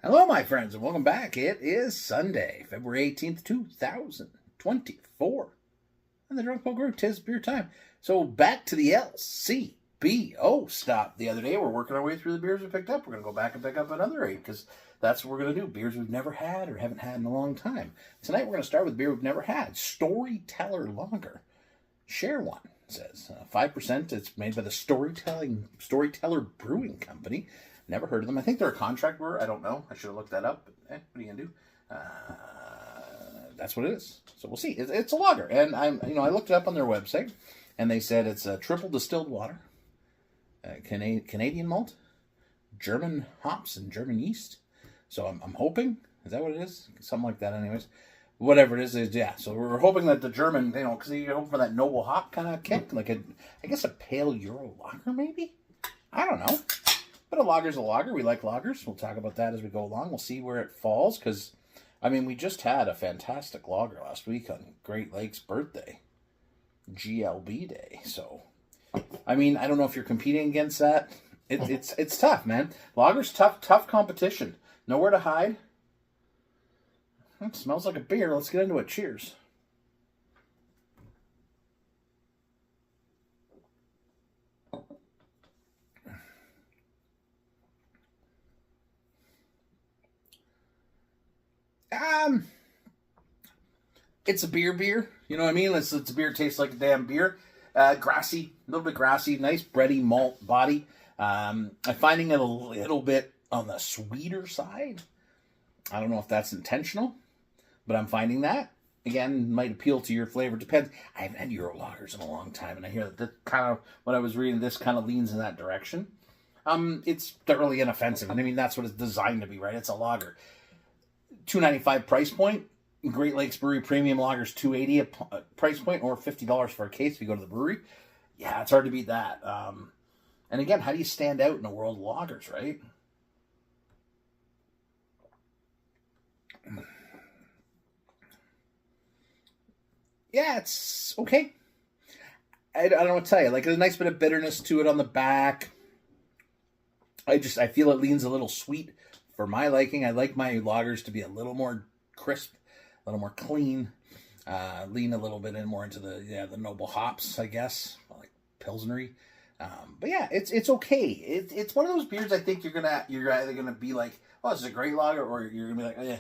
Hello, my friends, and welcome back. It is Sunday, February 18th, 2024. And the Drunk Poker, 'tis beer time. So back to the LCBO stop the other day. We're working our way through the beers we picked up. We're going to go back and pick up another 8 because that's what we're going to do. Beers we've never had or haven't had in a long time. Tonight we're going to start with beer we've never had, Storyteller Lager. Share one, it says. 5%. It's made by the Storyteller Brewing Company. Never heard of them. I think they're a contract brewer. I don't know. I should have looked that up. But, what are you gonna do? That's what it is. So we'll see. It's a lager, and I looked it up on their website, and they said it's a triple distilled water, Canadian malt, German hops, and German yeast. So I'm hoping. Is that what it is? Something like that, anyways. Whatever it is, yeah. So we're hoping that the German, because you hope for that noble hop kind of kick, like I guess a pale Euro lager, maybe. I don't know. But a lager's a lager. We like lagers. We'll talk about that as we go along. We'll see where it falls because, we just had a fantastic lager last week on Great Lakes' birthday, GLB Day. So, I don't know if you're competing against that. It's tough, man. Lager's tough competition. Nowhere to hide. It smells like a beer. Let's get into it. Cheers. It's a beer. You know what I mean? It's a beer, tastes like a damn beer. Grassy, a little bit grassy, nice bready malt body. I'm finding it a little bit on the sweeter side. I don't know if that's intentional, but I'm finding that. Again, might appeal to your flavor. Depends. I haven't had Euro lagers in a long time, and I hear that kind of, what I was reading, this kind of leans in that direction. It's thoroughly inoffensive, and that's what it's designed to be, right? It's a lager. $2.95 price point. Great Lakes Brewery Premium Lagers $2.80 a price point, or $50 for a case if you go to the brewery. Yeah, it's hard to beat that. And again, how do you stand out in a world of lagers, right? Yeah, it's okay. I don't know what to tell you. Like, there's a nice bit of bitterness to it on the back. I feel it leans a little sweet for my liking. I like my lagers to be a little more crisp, a little more clean, lean a little bit more into the noble hops, I guess, like Pilsnery. But yeah, it's okay. It's one of those beers I think you're either gonna be like, oh, this is a great lager, or you're gonna be like, eh.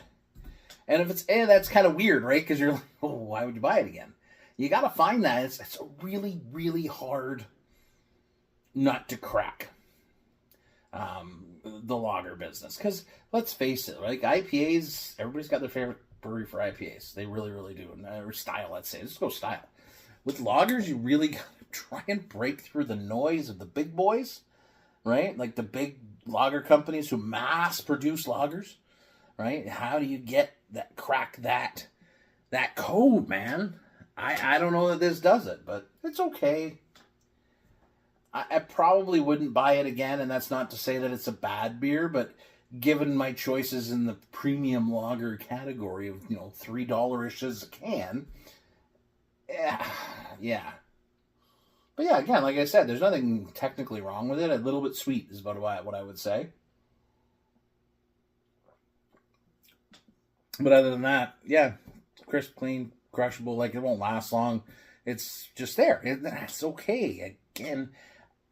And if it's that's kind of weird, right? Because you're like, oh, why would you buy it again? You gotta find that. It's a really, really hard nut to crack. The lager business, because let's face it, like IPAs, everybody's got their favorite brewery for IPAs. They really, really do, or style. Let's say, let's go style. With lagers, you really gotta try and break through the noise of the big boys, right? Like the big lager companies who mass produce lagers, right? How do you crack that code, man? I don't know that this does it, but it's okay. I probably wouldn't buy it again, and that's not to say that it's a bad beer, but given my choices in the premium lager category of, $3-ish as a can, yeah. But yeah, again, like I said, there's nothing technically wrong with it. A little bit sweet is about what I would say. But other than that, yeah, crisp, clean, crushable, like it won't last long. It's just there. It's okay. Again,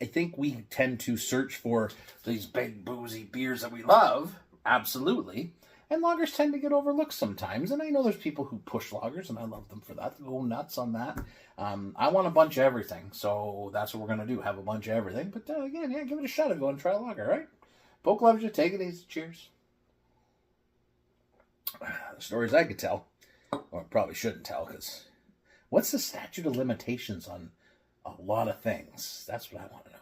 I think we tend to search for these big boozy beers that we love, absolutely, and lagers tend to get overlooked sometimes. And I know there's people who push lagers, and I love them for that. They go nuts on that. I want a bunch of everything, so that's what we're gonna do: have a bunch of everything. But again, yeah, give it a shot and go and try a lager, right? Poke loves you. Take it easy. Cheers. The stories I could tell, or probably shouldn't tell, because what's the statute of limitations on a lot of things? That's what I want to know.